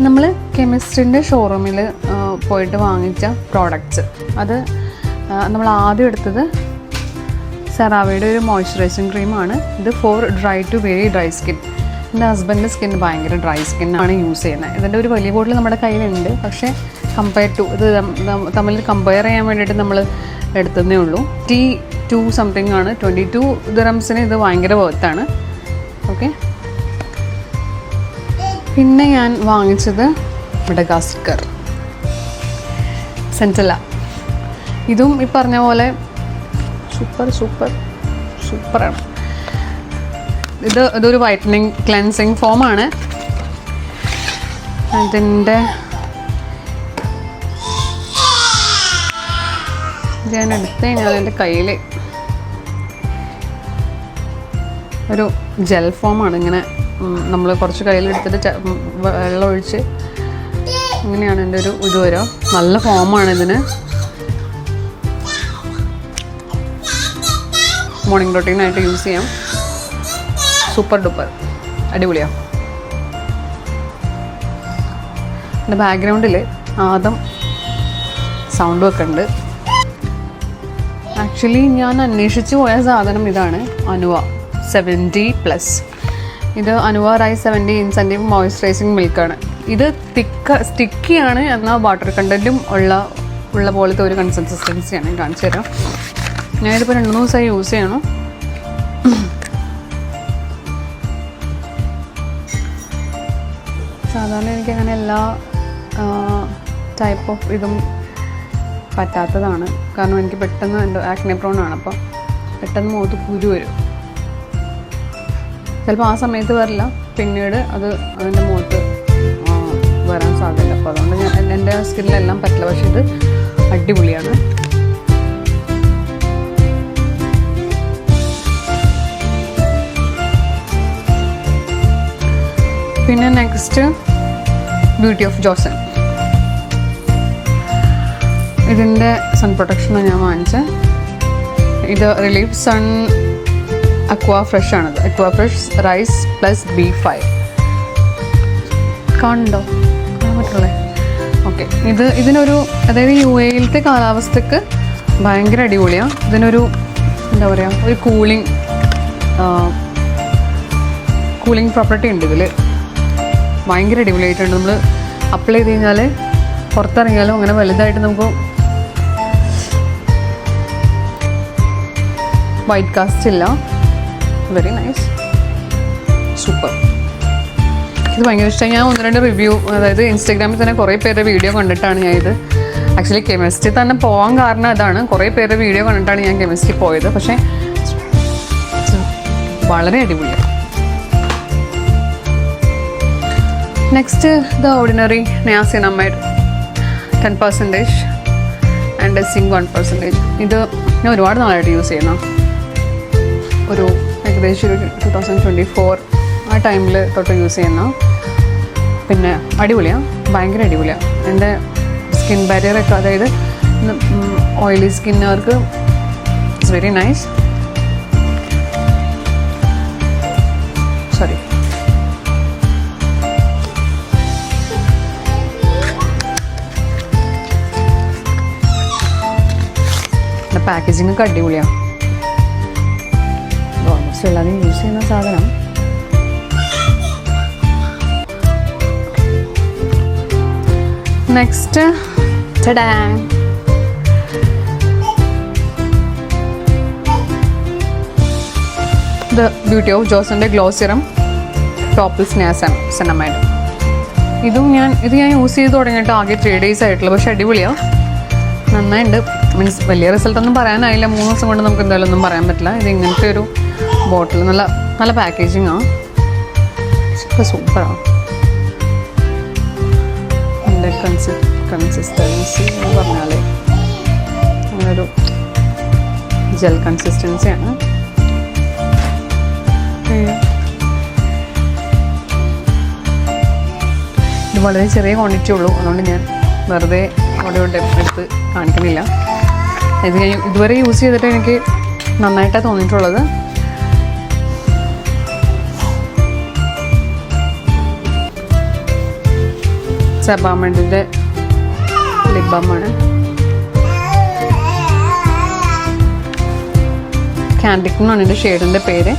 നമ്മൾ കെമിസ്ട്രിൻ്റെ ഷോറൂമിൽ പോയിട്ട് വാങ്ങിച്ച പ്രോഡക്റ്റ്സ് അത് നമ്മൾ ആദ്യം എടുത്തത് സെറാവയുടെ ഒരു മോയ്സ്ചറൈസിങ് ക്രീമാണ്. ഇത് for dry to very dry skin. എൻ്റെ ഹസ്ബൻഡിൻ്റെ സ്കിൻ ഭയങ്കര ഡ്രൈ സ്കിന്നാണ് യൂസ് ചെയ്യുന്നത്. ഇതിൻ്റെ ഒരു വലിയ ബോട്ടിൽ നമ്മുടെ കയ്യിലുണ്ട്, പക്ഷേ കമ്പയർ ടു ഇത് തമ്മിൽ കമ്പയർ ചെയ്യാൻ വേണ്ടിയിട്ട് നമ്മൾ എടുത്തതേ ഉള്ളൂ. T2 സംതിങ് ആണ്. 22 ദിറംസിന് ഇത് ഭയങ്കര വർത്താണ്. ഓക്കെ, പിന്നെ ഞാൻ വാങ്ങിച്ചത് മെഡഗാസ്കർ സെൻറ്റല. ഇതും ഈ പറഞ്ഞ പോലെ സൂപ്പറാണ്. ഇതൊരു വൈറ്റനിങ് ക്ലെൻസിങ് ഫോമാണ്. അതിൻ്റെ ഞാൻ എടുത്ത് കഴിഞ്ഞാൽ എൻ്റെ കയ്യിൽ ഒരു ജെൽ ഫോമാണ്. ഇങ്ങനെ നമ്മൾ കുറച്ച് കയ്യിലെടുത്തിട്ട് വെള്ളം ഒഴിച്ച് ഇങ്ങനെയാണ് എൻ്റെ ഒരു ഇത് വരിക. നല്ല ഫോമാണ് ഇതിന്. മോർണിംഗ് റൊട്ടീനായിട്ട് യൂസ് ചെയ്യാം. സൂപ്പർ ഡൂപ്പർ അടിപൊളിയാണ്. എൻ്റെ ബാക്ക്ഗ്രൗണ്ടിൽ ആദം സൗണ്ടും ഒക്കെ ഉണ്ട്. ആക്ച്വലി ഞാൻ അന്വേഷിച്ച് പോയ സാധനം ഇതാണ്, അനുവ 70+. ഇത് അനുവ റൈസ് 70 ഇൻസെൻറ്റീവ് മോയ്സ്ചറൈസിങ് മിൽക്കാണ്. ഇത് സ്റ്റിക്കിയാണ്, എന്നാൽ വാട്ടർ കണ്ടൻറ്റും ഉള്ള പോലത്തെ ഒരു കൺസിസ്റ്റൻസിയാണ്. ഞാൻ കാണിച്ചു തരാം. ഞാനിതിപ്പോൾ 2-3 ദിവസമായി യൂസ് ചെയ്യണം. സാധാരണ എനിക്കങ്ങനെ എല്ലാ ടൈപ്പ് ഓഫ് ഇതും പറ്റാത്തതാണ്. കാരണം എനിക്ക് പെട്ടെന്ന് എൻ്റെ ആക്നെ പ്രോൺ ആണ്. അപ്പം പെട്ടെന്ന് മുഖത്ത് കുരു വരും. ചിലപ്പോൾ ആ സമയത്ത് വരില്ല, പിന്നീട് അതിൻ്റെ മുഖത്ത് വരാൻ സാധ്യത. അപ്പോൾ അതുകൊണ്ട് ഞാൻ എൻ്റെ സ്കിന്നിലെല്ലാം പറ്റില്ല. പക്ഷേ ഇത് അടിപൊളിയാണ്. പിന്നെ നെക്സ്റ്റ് ബ്യൂട്ടി ഓഫ് ജോസൺ. ഇതിൻ്റെ സൺ പ്രൊട്ടക്ഷനാണ് ഞാൻ വാങ്ങിച്ചത്. ഇത് റിലീഫ് സൺ അക്വാ ഫ്രഷ് ആണത്. അക്വാ ഫ്രഷ് റൈസ് പ്ലസ് B5. കാണുന്നുണ്ടോ? കാണാൻ പറ്റുള്ളേ. ഓക്കെ, ഇതിനൊരു അതായത് UAE-യിലത്തെ കാലാവസ്ഥക്ക് ഭയങ്കര അടിപൊളിയാണ്. ഇതിനൊരു എന്താ പറയുക, ഒരു കൂളിംഗ് പ്രോപ്പർട്ടി ഉണ്ട് ഇതിൽ. ഭയങ്കര അടിപൊളിയായിട്ടുണ്ട്. നമ്മൾ അപ്ലൈ ചെയ്ത് കഴിഞ്ഞാൽ പുറത്തിറങ്ങിയാലും അങ്ങനെ വലുതായിട്ട് നമുക്ക് വൈറ്റ് കാസ്റ്റ് ഇല്ല. Very nice, super. ഇത് ഭയങ്കര ഇഷ്ടമായി. ഞാൻ 1-2 റിവ്യൂ, അതായത് ഇൻസ്റ്റാഗ്രാമിൽ തന്നെ കുറേ പേരുടെ വീഡിയോ കണ്ടിട്ടാണ് ഞാൻ ഇത് ആക്ച്വലി കെമിസ്ട്രി തന്നെ പോകാൻ കാരണം അതാണ്. കുറേ പേരുടെ വീഡിയോ കണ്ടിട്ടാണ് ഞാൻ കെമിസ്ട്രി പോയത്. പക്ഷേ വളരെ അടിപൊളിയാണ്. Next the ordinary niacinamide 10% and zinc 1%. ഇത് ഞാൻ ഒരുപാട് നാളായിട്ട് യൂസ് ചെയ്യുന്ന ഒരു ഏകദേശം ഒരു 2024 ആ ടൈമിൽ തൊട്ട് യൂസ് ചെയ്യുന്ന. പിന്നെ അടിപൊളിയാണ്, ഭയങ്കര അടിപൊളിയാണ്. എൻ്റെ സ്കിൻ ബാരിയറൊക്കെ, അതായത് ഓയിലി സ്കിന്നുകാർക്ക് it's very nice. Sorry, packaging ഒക്കെ അടിപൊളിയാണ്. ഓൾമോസ്റ്റ് എല്ലാവരും യൂസ് ചെയ്യുന്ന സാധനം. നെക്സ്റ്റ് ദ ബ്യൂട്ടി ഓഫ് ജോസൻ്റെ ഗ്ലോ സിറം ടോപ്ലെസ് നിയാസിനമൈഡ്. ഇത് ഞാൻ യൂസ് ചെയ്ത് തുടങ്ങിയിട്ട് ആകെ 3 days ആയിട്ടുള്ളൂ. പക്ഷേ അടിപൊളിയാണ്, നന്നായിട്ടുണ്ട്. മീൻസ് വലിയ റിസൾട്ടൊന്നും പറയാനായില്ല. 3 ദിവസം കൊണ്ട് നമുക്ക് എന്തായാലും ഒന്നും പറയാൻ പറ്റില്ല. ഇത് ഇങ്ങനത്തെ ഒരു ബോട്ടിൽ, നല്ല പാക്കേജിങ്ങാണ്. സൂപ്പറാണ്. എൻ്റെ കൺസിസ്റ്റൻസി എന്ന് പറഞ്ഞാൽ അങ്ങനൊരു ജെൽ കൺസിസ്റ്റൻസിയാണ്. ഇത് വളരെ ചെറിയ ക്വാണ്ടിറ്റി ഉള്ളൂ, അതുകൊണ്ട് ഞാൻ വെറുതെ അവിടെ എടുത്ത് കാണിക്കണില്ല. ഇത് ഞാൻ ഇതുവരെ യൂസ് ചെയ്തിട്ട് എനിക്ക് നന്നായിട്ടാണ് തോന്നിയിട്ടുള്ളത്. സെബാമെഡിൻ്റെ ലിപ് ബാമാണ്. കാൻഡിക് എന്നാണ് എൻ്റെ ഷെയ്ഡിൻ്റെ പേര്.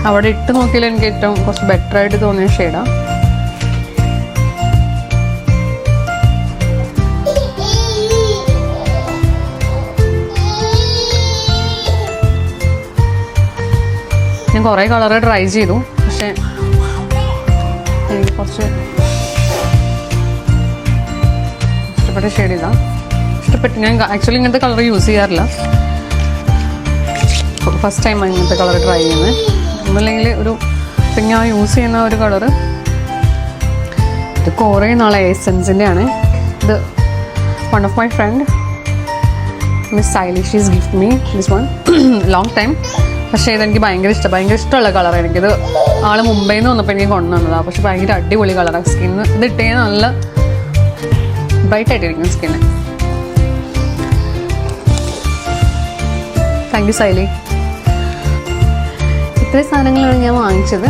അവിടെ ഇട്ട് നോക്കിയാൽ എനിക്ക് ഏറ്റവും കുറച്ച് ബെറ്റർ ആയിട്ട് തോന്നിയ ഷെയ്ഡാണ്. ഞാൻ കുറേ കളറ് ട്രൈ ചെയ്തു, പക്ഷേ എനിക്ക് കുറച്ച് ഇഷ്ടപ്പെട്ട ഷെയ്ഡ് ഇല്ല. ഞാൻ ആക്ച്വലി ഇങ്ങനത്തെ കളർ യൂസ് ചെയ്യാറില്ല, ഫസ്റ്റ് ടൈം ഇങ്ങനത്തെ കളർ ട്രൈ ചെയ്യുന്നത്. ഒന്നുമില്ലെങ്കിൽ ഇപ്പം ഞാൻ യൂസ് ചെയ്യുന്ന ഒരു കളറ് ഇത് കുറേ നാളെ എസെൻസിൻ്റെ ആണ്. ഇത് one of my friend miss stylish is gift me this one long time. പക്ഷേ ഇതെനിക്ക് ഭയങ്കര ഇഷ്ടമുള്ള കളർ. എനിക്കിത് ആൾ മുംബൈയിൽ നിന്ന് വന്നപ്പോൾ എനിക്ക് കൊണ്ടുവന്നതാണ്. പക്ഷെ ഭയങ്കര അടിപൊളി കളറാണ്. സ്കിന്ന് ഇത് ഇട്ട് കഴിഞ്ഞാൽ നല്ല ബ്രൈറ്റ് ആയിട്ടിരിക്കും സ്കിന്ന്. Thank you സൈലി. ഇത്രയും സാധനങ്ങളാണ് ഞാൻ വാങ്ങിച്ചത്.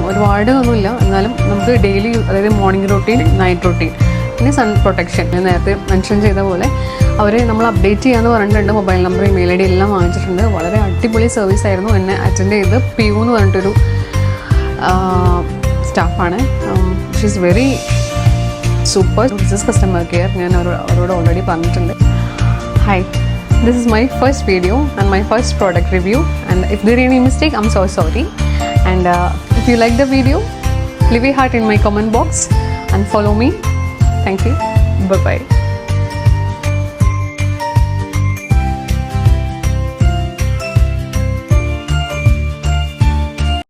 ഒരുപാട് ഒന്നുമില്ല, എന്നാലും നമുക്ക് ഡെയിലി, അതായത് മോർണിംഗ് റൂട്ടീൻ, നൈറ്റ് റൂട്ടീൻ, പിന്നെ സൺ പ്രൊട്ടക്ഷൻ ഞാൻ നേരത്തെ മെൻഷൻ ചെയ്ത പോലെ അവർ നമ്മൾ അപ്ഡേറ്റ് ചെയ്യാമെന്ന് പറഞ്ഞിട്ടുണ്ട്. Mobile number, email I D എല്ലാം വാങ്ങിച്ചിട്ടുണ്ട്. വളരെ അടിപൊളി സർവീസ് ആയിരുന്നു. എന്നെ അറ്റൻഡ് ചെയ്ത് പിയു എന്ന് പറഞ്ഞിട്ടൊരു സ്റ്റാഫാണ്. She is very super. Business customer care ഞാൻ അവരോട് ഓൾറെഡി പറഞ്ഞിട്ടുണ്ട്. Hi, this is my first video and my first product review, and if there is any mistake, I'm so sorry. And if you like the video, leave a heart in my comment box and follow me. Thank you. Bye bye.